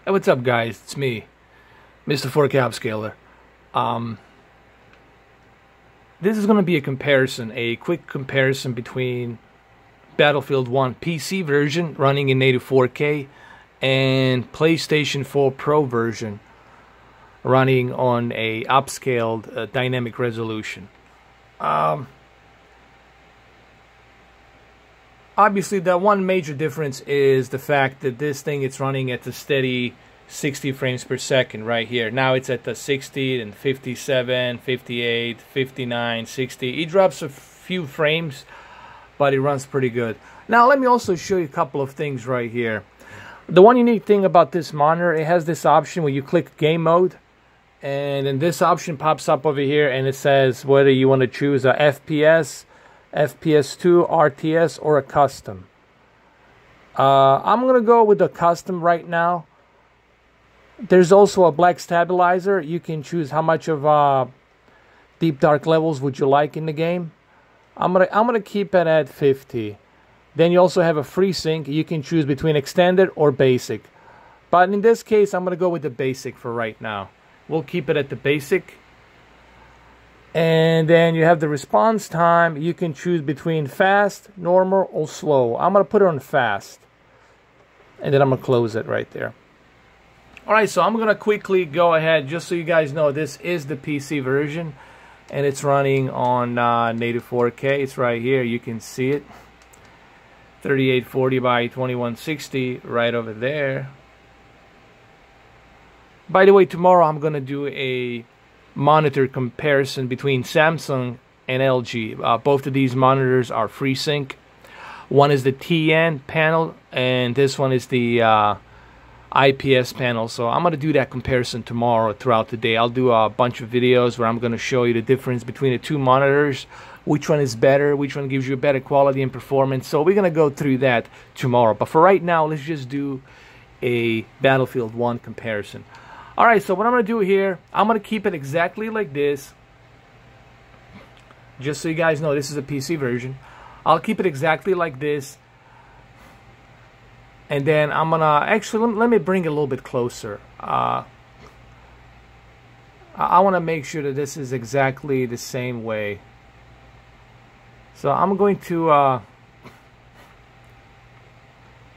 Hey, what's up, guys? It's me, Mr. 4K Upscaler. This is going to be a quick comparison between Battlefield 1 PC version running in native 4K and PlayStation 4 Pro version running on a upscaled dynamic resolution. Obviously, the one major difference is the fact that this thing is running at a steady 60 frames per second right here. Now it's at the 60 and 57, 58, 59, 60. It drops a few frames, but it runs pretty good. Now let me also show you a couple of things right here. The one unique thing about this monitor, it has this option where you click game mode, and then this option pops up over here, and it says whether you want to choose a FPS, FPS2, RTS, or a custom. I'm going to go with the custom right now. There's also a black stabilizer. You can choose how much of deep dark levels would you like in the game. I'm gonna keep it at 50. Then you also have a FreeSync. You can choose between extended or basic. But in this case, I'm going to go with the basic for right now. We'll keep it at the basic. And then you have the response time. You can choose between fast, normal, or slow. I'm going to put it on fast. And then I'm going to close it right there. Alright, so I'm going to quickly go ahead, just so you guys know, this is the PC version. And it's running on native 4K. It's right here. You can see it. 3840 by 2160 right over there. By the way, tomorrow I'm going to do a monitor comparison between Samsung and LG. Both of these monitors are FreeSync. One is the TN panel, and this one is the IPS panel. So I'm going to do that comparison tomorrow throughout the day. I'll do a bunch of videos where I'm going to show you the difference between the two monitors, which one is better, which one gives you a better quality and performance. So we're going to go through that tomorrow. But for right now, let's just do a Battlefield 1 comparison. Alright, so what I'm going to do here, I'm going to keep it exactly like this. Just so you guys know, this is a PC version. I'll keep it exactly like this. And then I'm going to, actually, let me bring it a little bit closer. I want to make sure that this is exactly the same way. So I'm going to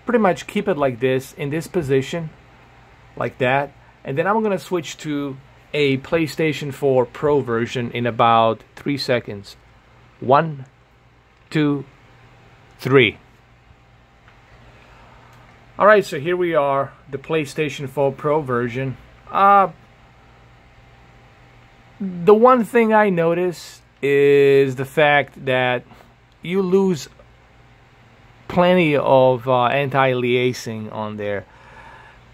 pretty much keep it like this, in this position, like that. And then I'm going to switch to a PlayStation 4 Pro version in about 3 seconds. 1, 2, 3. Alright, so here we are, the PlayStation 4 Pro version. The one thing I noticed is the fact that you lose plenty of anti-aliasing on there.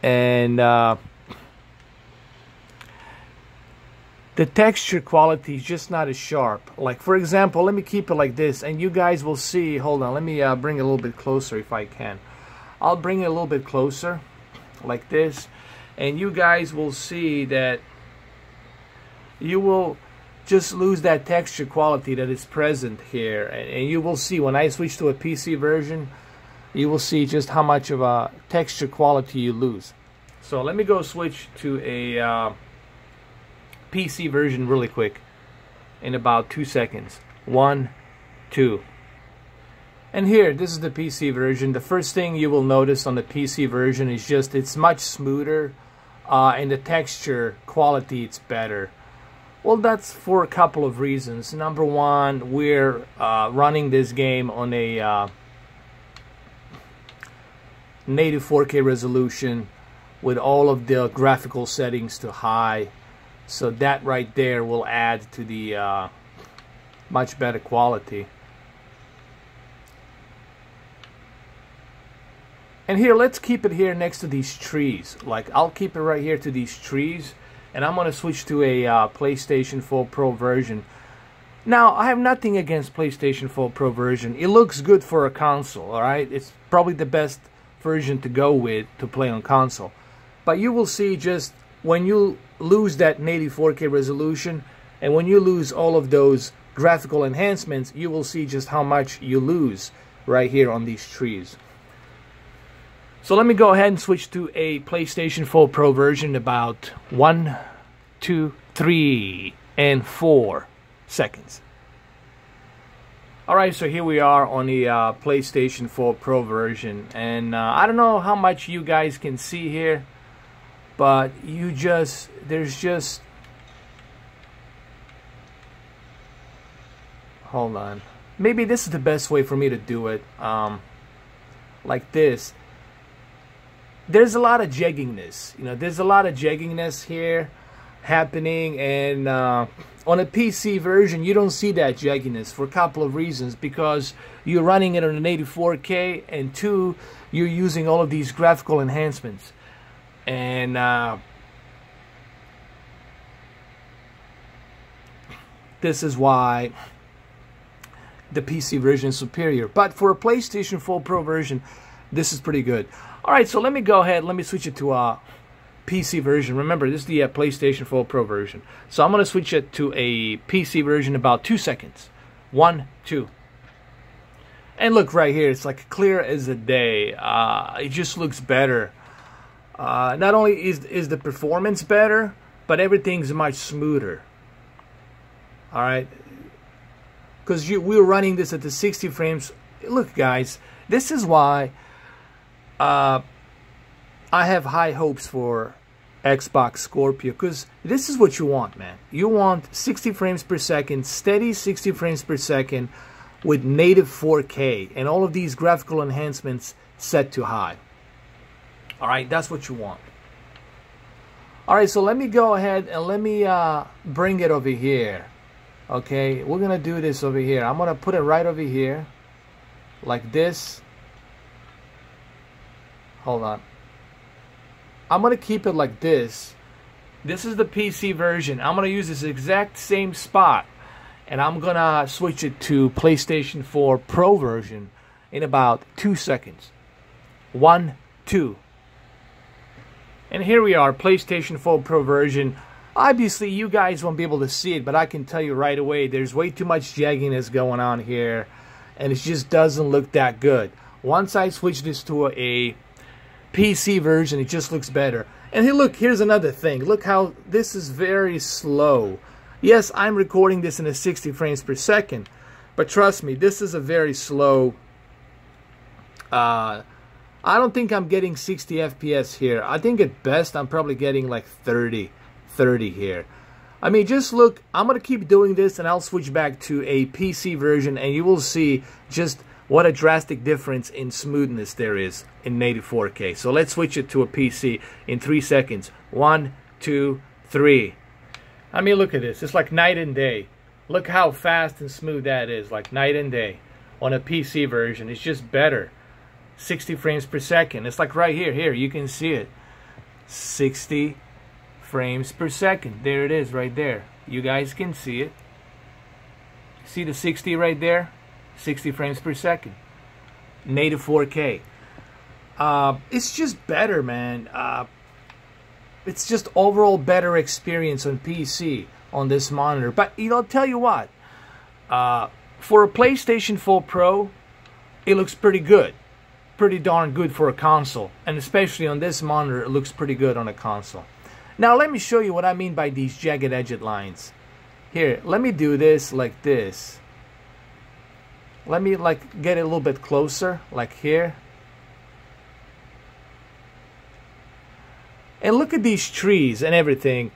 And the texture quality is just not as sharp. Like, for example, let me keep it like this, and you guys will see. Hold on, let me bring it a little bit closer if I can. I'll bring it a little bit closer, like this, and you guys will see that you will just lose that texture quality that is present here. And you will see when I switch to a PC version, you will see just how much of a texture quality you lose. So let me go switch to a PC version really quick in about 2 seconds. 1, 2. And here, this is the PC version. The first thing you will notice on the PC version is just it's much smoother, and the texture quality it's better. Well, that's for a couple of reasons. Number one, we're running this game on a native 4K resolution with all of the graphical settings to high. So that right there will add to the much better quality. And here, let's keep it here next to these trees. Like, I'll keep it right here to these trees. And I'm going to switch to a PlayStation 4 Pro version. Now, I have nothing against PlayStation 4 Pro version. It looks good for a console, alright? It's probably the best version to go with to play on console. But you will see just when you lose that native 4K resolution and when you lose all of those graphical enhancements, you will see just how much you lose right here on these trees. So let me go ahead and switch to a PlayStation 4 Pro version about 1, 2, 3, and 4 seconds. Alright, so here we are on the PlayStation 4 Pro version, and I don't know how much you guys can see here, but there's just, hold on, maybe this is the best way for me to do it, like this. There's a lot of jegginess, there's a lot of jegginess here happening, and on a PC version you don't see that jegginess for a couple of reasons, because you're running it on an 84K, and two, you're using all of these graphical enhancements, and this is why the PC version is superior. But for a PlayStation 4 Pro version, this is pretty good. Alright, so let me go ahead, let me switch it to a PC version. Remember, this is the PlayStation 4 Pro version. So I'm going to switch it to a PC version about 2 seconds. 1, 2. And look right here, it's like clear as a day. It just looks better. Not only is the performance better, but everything's much smoother. Alright? Because we were running this at the 60 frames. Look guys, this is why I have high hopes for Xbox Scorpio, because this is what you want, man. You want 60 frames per second, steady 60 frames per second with native 4K and all of these graphical enhancements set to high. Alright, that's what you want. Alright, so let me go ahead and let me bring it over here. Okay, we're going to do this over here. I'm going to put it right over here, like this. Hold on. I'm going to keep it like this. This is the PC version. I'm going to use this exact same spot, and I'm going to switch it to PlayStation 4 Pro version in about 2 seconds. 1, 2. And here we are, PlayStation 4 Pro version. Obviously, you guys won't be able to see it, but I can tell you right away, there's way too much jagginess going on here, and it just doesn't look that good. Once I switch this to a PC version, it just looks better. And hey, look, here's another thing. Look how this is very slow. Yes, I'm recording this in a 60 frames per second, but trust me, this is a very slow. I don't think I'm getting 60 FPS here. I think at best I'm probably getting like 30 here. I mean, just look, I'm going to keep doing this and I'll switch back to a PC version, and you will see just what a drastic difference in smoothness there is in native 4K. So let's switch it to a PC in 3 seconds. 1, 2, 3. I mean, look at this. It's like night and day. Look how fast and smooth that is, like night and day. On a PC version, it's just better. 60 frames per second. It's like right here. Here, you can see it. 60 frames per second. There it is right there. You guys can see it. See the 60 right there? 60 frames per second. Native 4K. It's just better, man. It's just overall better experience on PC on this monitor. But, I'll tell you what. For a PlayStation 4 Pro, it looks pretty good. Pretty darn good for a console. And especially on this monitor, it looks pretty good on a console. Now, let me show you what I mean by these jagged edged lines. Here, let me do this like this. Let me get it a little bit closer, like here. And look at these trees and everything.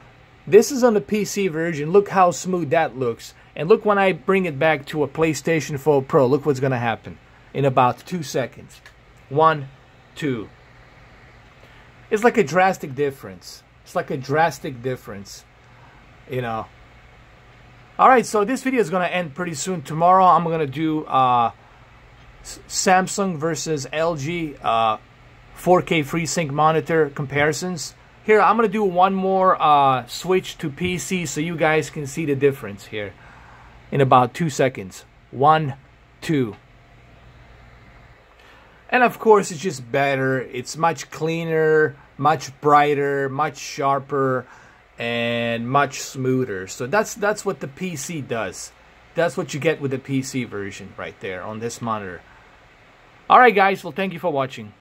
This is on the PC version. Look how smooth that looks. And look when I bring it back to a PlayStation 4 Pro. Look what's going to happen in about 2 seconds. 1, 2. It's like a drastic difference. It's like a drastic difference. Alright, so this video is going to end pretty soon. Tomorrow I'm going to do Samsung versus LG 4K FreeSync Monitor comparisons. Here, I'm going to do one more switch to PC so you guys can see the difference here in about 2 seconds. 1, 2. And of course, it's just better. It's much cleaner, much brighter, much sharper, and much smoother. So that's what the PC does. That's what you get with the PC version right there on this monitor. Alright guys, well, thank you for watching.